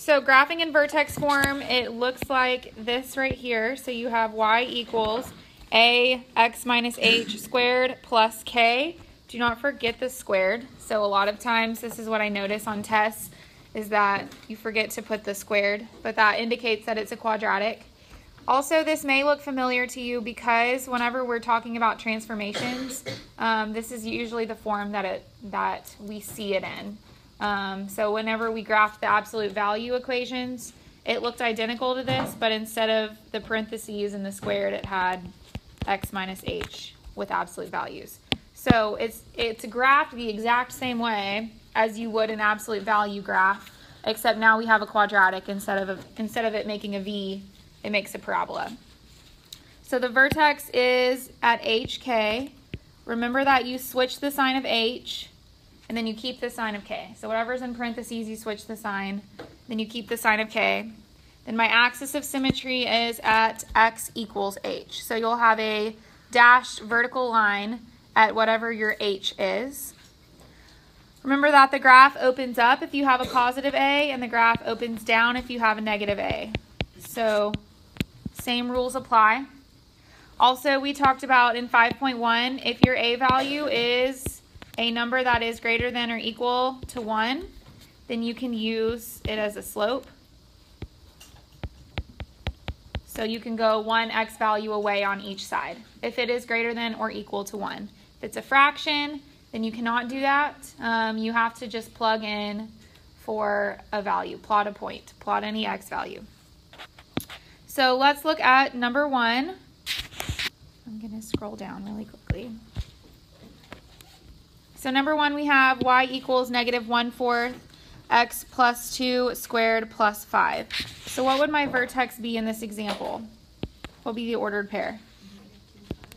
So graphing in vertex form, it looks like this right here. So you have y equals ax minus h squared plus k. Do not forget the squared. So a lot of times, this is what I notice on tests, is that you forget to put the squared, but that indicates that it's a quadratic. Also, this may look familiar to you because whenever we're talking about transformations, this is usually the form that we see it in. So whenever we graphed the absolute value equations, it looked identical to this, but instead of the parentheses and the squared, it had x minus h with absolute values. So it's graphed the exact same way as you would an absolute value graph, except now we have a quadratic instead of it making a V, it makes a parabola. So the vertex is at HK. Remember that you switch the sign of H and then you keep the sign of K. So whatever's in parentheses, you switch the sign, then you keep the sign of K. Then my axis of symmetry is at x equals h. So you'll have a dashed vertical line at whatever your h is. Remember that the graph opens up if you have a positive a, and the graph opens down if you have a negative a. So same rules apply. Also, we talked about in 5.1, if your a value is a number that is greater than or equal to 1, then you can use it as a slope. So you can go one x value away on each side if it is greater than or equal to 1. If it's a fraction, then you cannot do that. You have to just plug in for a value, plot a point, plot any x value. So let's look at number 1. I'm going to scroll down really quickly. So number 1, we have y equals negative 1/4 x plus 2 squared plus 5. So what would my vertex be in this example? What would be the ordered pair?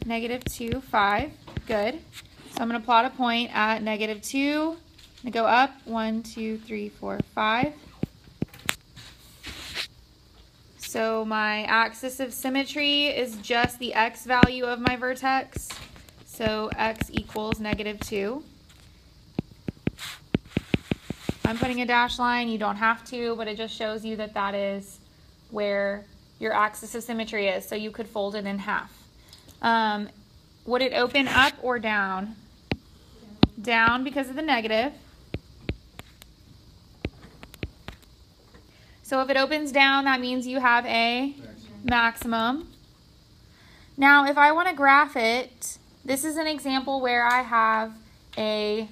Negative 2, 5. Good. So I'm going to plot a point at negative 2. I'm going to go up 1, 2, 3, 4, 5. So my axis of symmetry is just the x value of my vertex. So x equals negative 2. I'm putting a dashed line. You don't have to, but it just shows you that that is where your axis of symmetry is. So you could fold it in half. Would it open up or down? Down because of the negative. So if it opens down, that means you have a maximum. Now, if I want to graph it, this is an example where I have a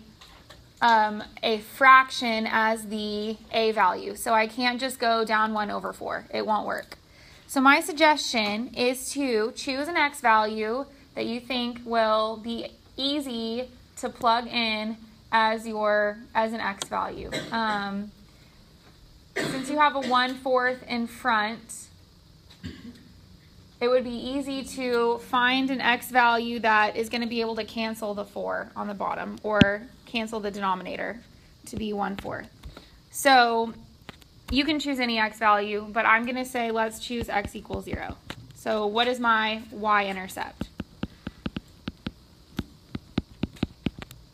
fraction as the a value. So I can't just go down 1/4. It won't work. So my suggestion is to choose an x value that you think will be easy to plug in as an x value. Since you have a 1/4 in front, it would be easy to find an x value that is going to be able to cancel the 4 on the bottom or cancel the denominator to be 1/4. So you can choose any x value, but I'm going to say let's choose x equals 0. So what is my y-intercept?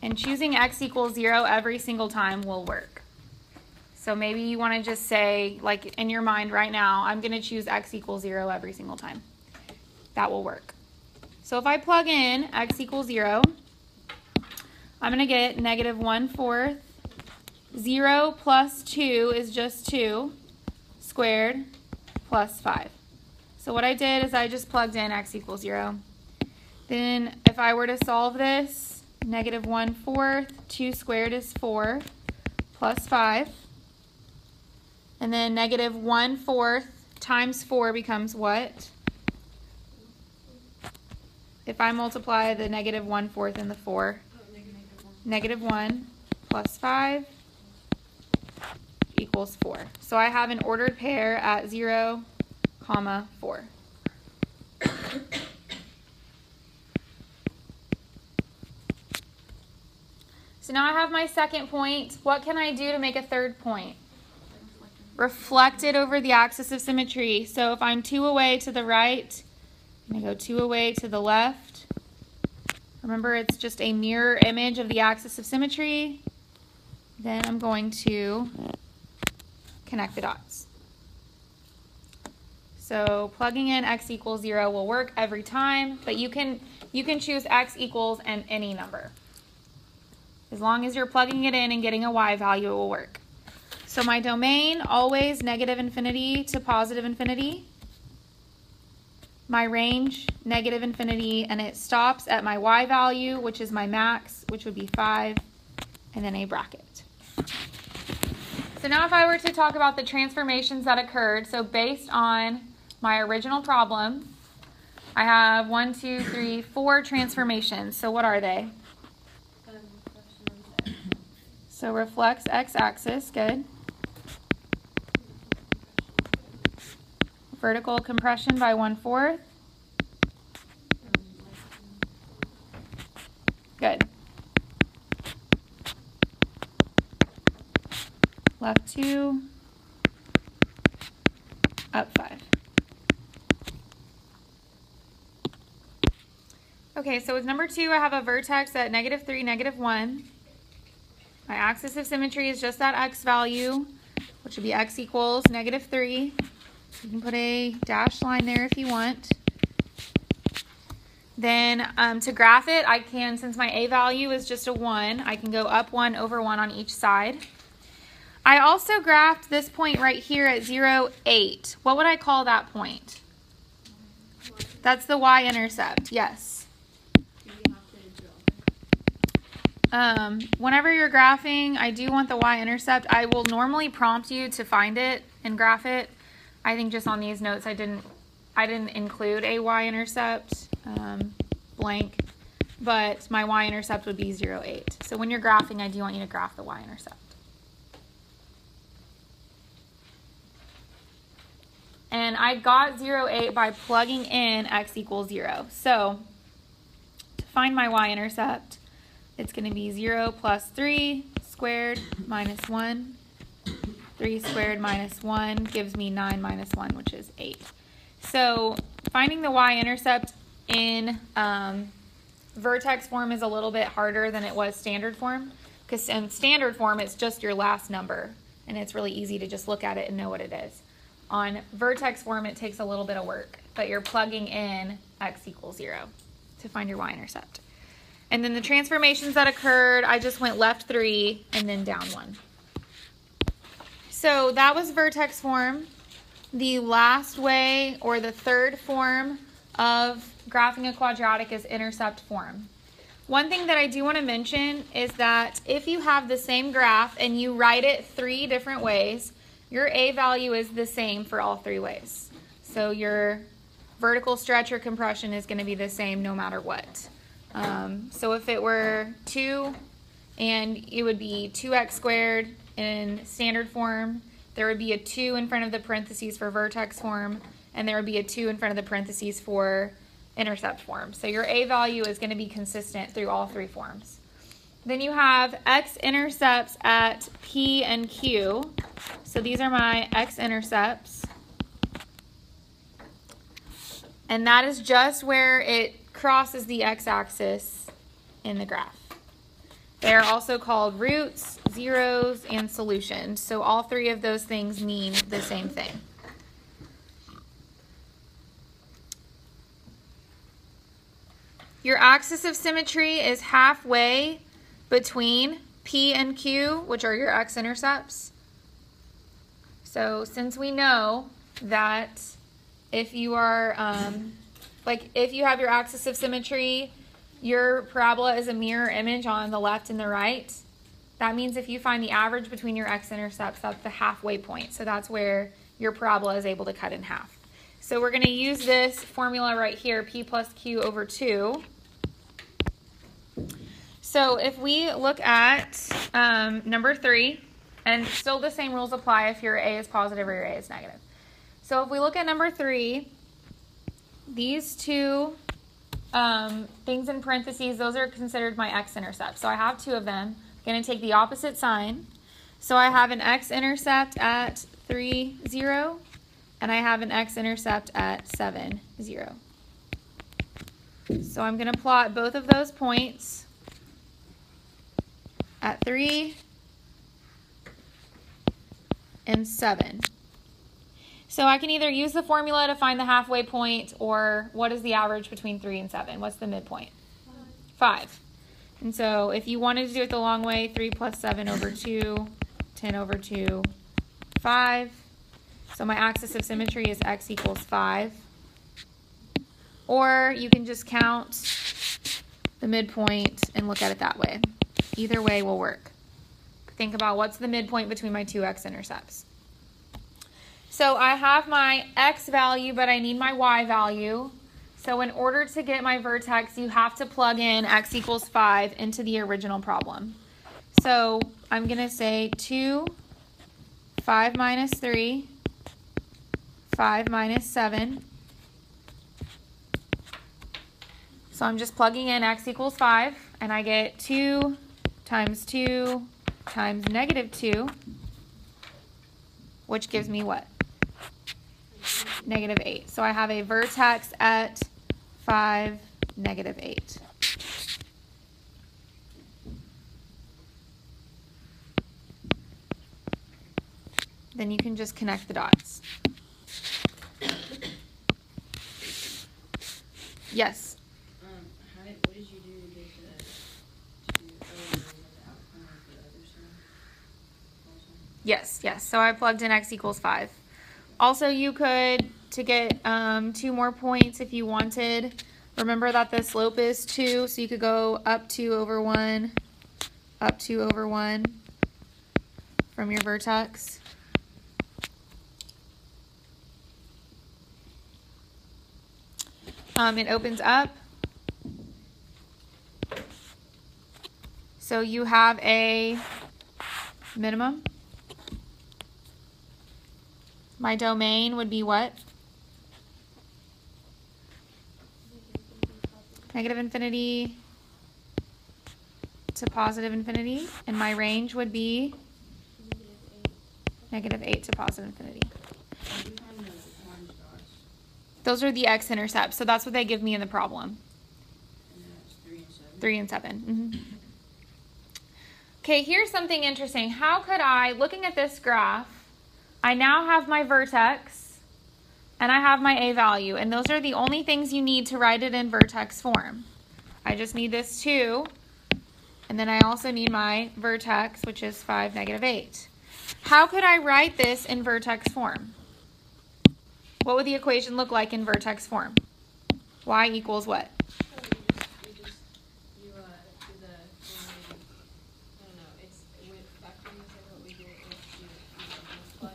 And choosing x equals 0 every single time will work. So maybe you want to just say, like in your mind right now, I'm going to choose x equals 0 every single time. That will work. So if I plug in x equals 0, I'm going to get negative 1/4. 0 plus 2 is just 2 squared plus 5. So what I did is I just plugged in x equals 0. Then if I were to solve this, negative 1/4, 2 squared is 4 plus 5. And then negative 1/4 times 4 becomes what? If I multiply the negative 1/4 and the 4, negative 1 plus 5 equals 4. So I have an ordered pair at 0, 4. So now I have my second point. What can I do to make a third point? Reflect it over the axis of symmetry. So if I'm 2 away to the right, I'm going to go 2 away to the left. Remember, it's just a mirror image of the axis of symmetry. Then I'm going to connect the dots. So plugging in x equals 0 will work every time, but you can choose x equals any number. As long as you're plugging it in and getting a y value, it will work. So my domain, always negative infinity to positive infinity. My range, negative infinity, and it stops at my y value, which is my max, which would be 5, and then a bracket. So now if I were to talk about the transformations that occurred, so based on my original problem, I have 1, 2, 3, 4 transformations. So what are they? So reflects x-axis, good. Vertical compression by 1/4. Good. Left 2, up 5. Okay, so with number 2, I have a vertex at -3, -1. My axis of symmetry is just that x value, which would be x equals -3. You can put a dashed line there if you want. Then to graph it, I can, since my a value is just a 1, I can go up 1 over 1 on each side. I also graphed this point right here at 0, 8. What would I call that point? That's the y-intercept, yes. Whenever you're graphing, I do want the y-intercept. I will normally prompt you to find it and graph it. I think just on these notes I didn't include a y-intercept blank, but my y-intercept would be 0, 8. So when you're graphing, I do want you to graph the y-intercept. And I got 0, 8 by plugging in x equals 0. So to find my y-intercept, it's going to be 0 plus 3 squared minus 1. 3 squared minus 1 gives me 9 minus 1, which is 8. So finding the y-intercept in vertex form is a little bit harder than it was standard form, because in standard form it's just your last number, and it's really easy to just look at it and know what it is. On vertex form, it takes a little bit of work, but you're plugging in x equals 0 to find your y-intercept. And then the transformations that occurred, I just went left 3 and then down 1. So that was vertex form. The last way, or the third form of graphing a quadratic, is intercept form. One thing that I do want to mention is that if you have the same graph and you write it 3 different ways, your a value is the same for all 3 ways. So your vertical stretch or compression is going to be the same no matter what. So if it were 2, and it would be 2x squared in standard form, there would be a 2 in front of the parentheses for vertex form, and there would be a 2 in front of the parentheses for intercept form. So your a value is going to be consistent through all 3 forms. Then you have x-intercepts at P and Q. So these are my x-intercepts. And that is just where it crosses the x-axis in the graph. They are also called roots, zeros, and solutions. So all 3 of those things mean the same thing. Your axis of symmetry is halfway between P and Q, which are your x-intercepts. So since we know that if you are, if you have your axis of symmetry, your parabola is a mirror image on the left and the right. That means if you find the average between your x-intercepts, that's the halfway point. So that's where your parabola is able to cut in half. So we're going to use this formula right here, P plus Q over 2. So if we look at number 3, and still the same rules apply if your a is positive or your a is negative. So if we look at number 3, these 2 things in parentheses, those are considered my x-intercepts. So I have 2 of them. I'm going to take the opposite sign. So I have an x-intercept at 3, 0, and I have an x-intercept at 7, 0. So I'm going to plot both of those points at 3 and 7. So I can either use the formula to find the halfway point, or what is the average between 3 and 7? What's the midpoint? 5. And so if you wanted to do it the long way, 3 plus 7 over 2, 10 over 2, 5. So my axis of symmetry is x equals 5. Or you can just count the midpoint and look at it that way. Either way will work. Think about what's the midpoint between my two x-intercepts. So I have my x value, but I need my y value. So in order to get my vertex, you have to plug in x equals 5 into the original problem. So I'm going to say 2, 5 minus 3, 5 minus 7. So I'm just plugging in x equals 5, and I get 2 times 2 times negative 2, which gives me what? Negative 8. So I have a vertex at 5, negative 8. Then you can just connect the dots. Yes? What did you do to get the outcome of the other side? Yes. So I plugged in x equals 5. Also, you could, to get 2 more points if you wanted, remember that the slope is 2, so you could go up 2 over 1, up 2 over 1 from your vertex. It opens up. So you have a minimum. My domain would be what? Negative infinity to positive infinity. And my range would be negative 8 to positive infinity. Those are the x-intercepts. So that's what they give me in the problem. And that's 3 and 7. Mm-hmm. Okay, here's something interesting. How could I, looking at this graph, I now have my vertex and I have my a value, and those are the only things you need to write it in vertex form. I just need this 2, and then I also need my vertex, which is 5, negative 8. How could I write this in vertex form? What would the equation look like in vertex form? Y equals what?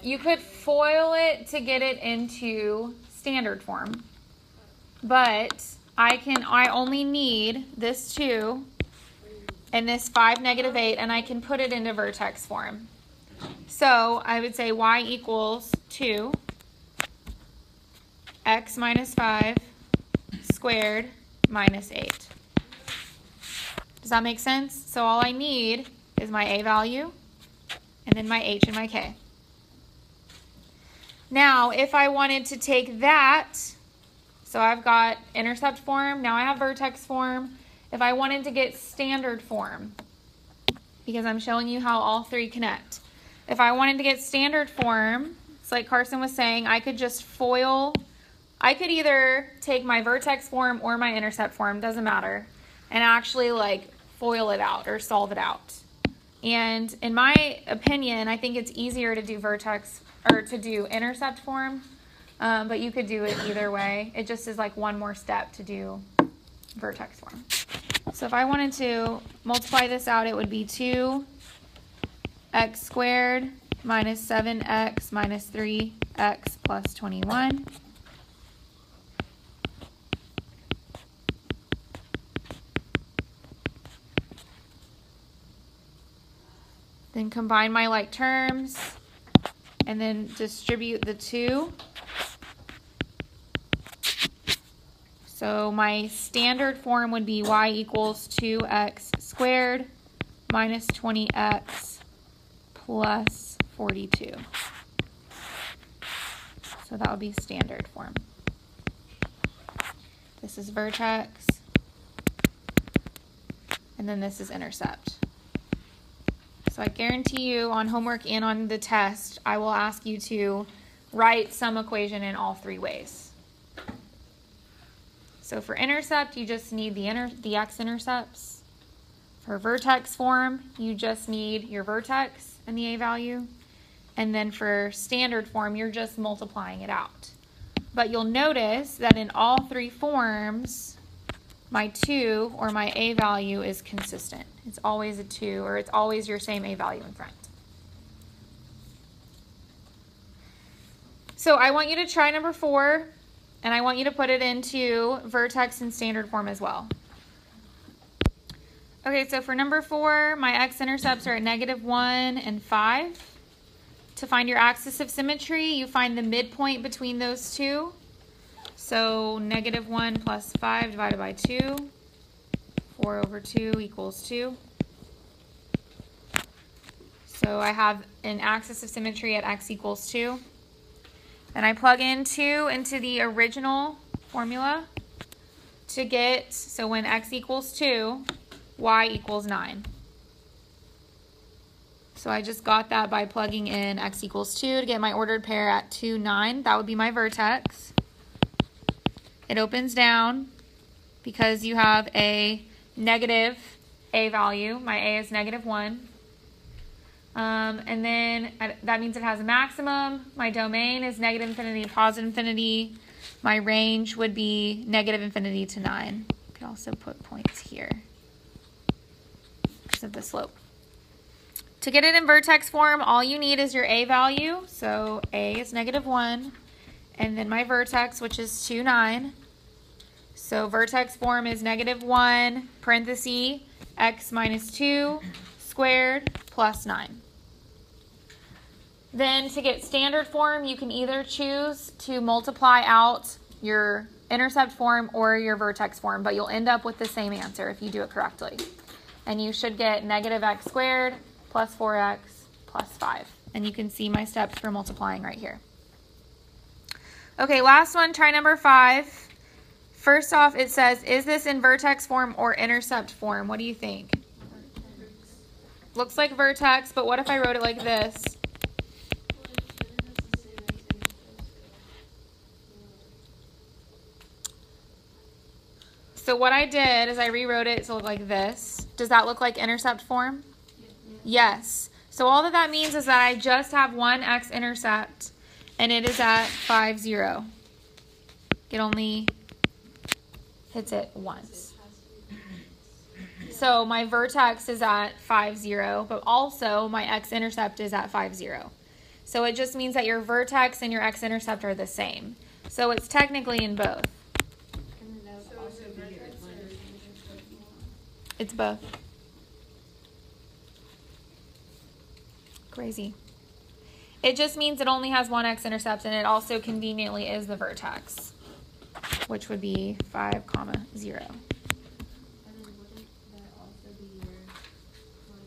You could FOIL it to get it into standard form, but I only need this 2 and this 5, negative 8, and I can put it into vertex form. So I would say y equals 2 x minus 5 squared minus 8. Does that make sense? So all I need is my a value and then my h and my k. Now, if I wanted to take that, so I've got intercept form, now I have vertex form. If I wanted to get standard form, because I'm showing you how all 3 connect. If I wanted to get standard form, it's like Carson was saying, I could just FOIL. I could either take my vertex form or my intercept form, doesn't matter, and actually like FOIL it out or solve it out. And in my opinion, I think it's easier to do vertex or to do intercept form, but you could do it either way. It just is like one more step to do vertex form. So if I wanted to multiply this out, it would be 2x squared minus 7x minus 3x plus 21. Then combine my like terms, and then distribute the 2. So my standard form would be y equals 2x squared minus 20x plus 42. So that would be standard form. This is vertex, and then this is intercept. So I guarantee you on homework and on the test, I will ask you to write some equation in all three ways. So for intercept, you just need the x-intercepts. For vertex form, you just need your vertex and the a value. And then for standard form, you're just multiplying it out. But you'll notice that in all three forms, my 2 or my a value is consistent. It's always a 2, or it's always your same a value in front. So I want you to try number 4, and I want you to put it into vertex and standard form as well. Okay, so for number 4, my x-intercepts are at -1 and 5. To find your axis of symmetry, you find the midpoint between those two. So -1 plus 5 divided by 2, 4 over 2 equals 2. So I have an axis of symmetry at x equals 2. And I plug in 2 into the original formula to get, so when x equals 2, y equals 9. So I just got that by plugging in x equals 2 to get my ordered pair at 2, 9. That would be my vertex. It opens down because you have a negative a value. My a is -1. And then that means it has a maximum. My domain is -infinity, +infinity. My range would be -infinity to 9. I could also put points here because of the slope. To get it in vertex form, all you need is your a value. So a is -1. And then my vertex, which is 2, 9. So vertex form is -1, parenthesis, x minus 2 squared plus 9. Then to get standard form, you can either choose to multiply out your intercept form or your vertex form, but you'll end up with the same answer if you do it correctly. And you should get -x squared plus 4x plus 5. And you can see my steps for multiplying right here. Okay, last one, try number 5. First off, it says, is this in vertex form or intercept form? What do you think? Vertex. Looks like vertex, but what if I wrote it like this? So what I did is I rewrote it to look like this. Does that look like intercept form? Yes. So all that means is that I just have one x-intercept, and it is at 5, 0. It only hits it once. So my vertex is at 5, 0, but also my x-intercept is at 5, 0. So it just means that your vertex and your x-intercept are the same. So it's technically in both. It's both. Crazy. It just means it only has one x-intercept, and it also conveniently is the vertex, which would be 5, 0. And then wouldn't that also be your line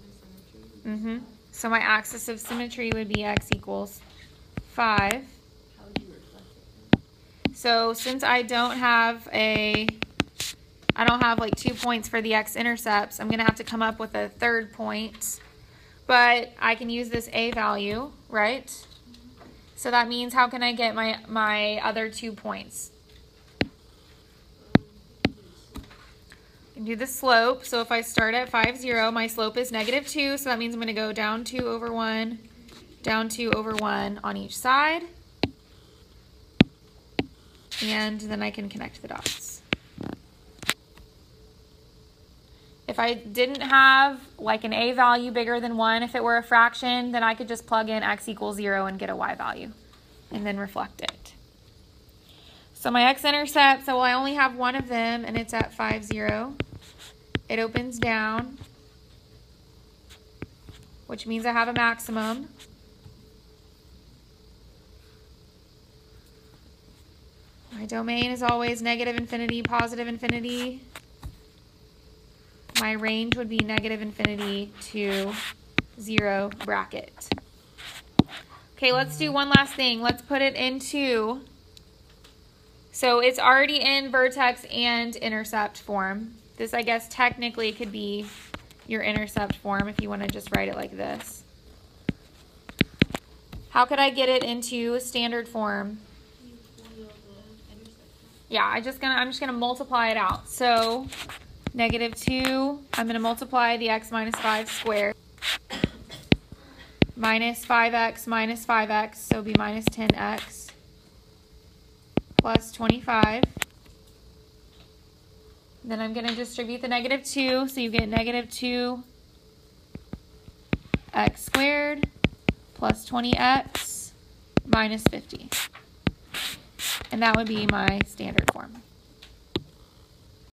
of symmetry? So my axis of symmetry would be x equals 5. How would you reflect it? So since I don't have like 2 points for the x-intercepts, I'm going to have to come up with a third point. But I can use this a value, right? So that means how can I get my other 2 points? I can do the slope. So if I start at 5, 0, my slope is -2. So that means I'm going to go down 2 over 1, down 2 over 1 on each side. And then I can connect the dots. If I didn't have like an a value bigger than 1, if it were a fraction, then I could just plug in x equals 0 and get a y value and then reflect it. So my x-intercept, so I only have one of them, and it's at 5, 0. It opens down, which means I have a maximum. My domain is always -infinity, +infinity. My range would be -infinity to 0 bracket. Okay, let's do one last thing. Let's put it into, so it's already in vertex and intercept form. This, I guess, technically could be your intercept form if you want to just write it like this. How could I get it into standard form? Yeah, I'm just gonna multiply it out. So -2, I'm gonna multiply the x minus 5 squared. Minus 5x minus 5x, so it'll be minus 10x plus 25. Then I'm going to distribute the -2, so you get -2x squared plus 20x minus 50. And that would be my standard form.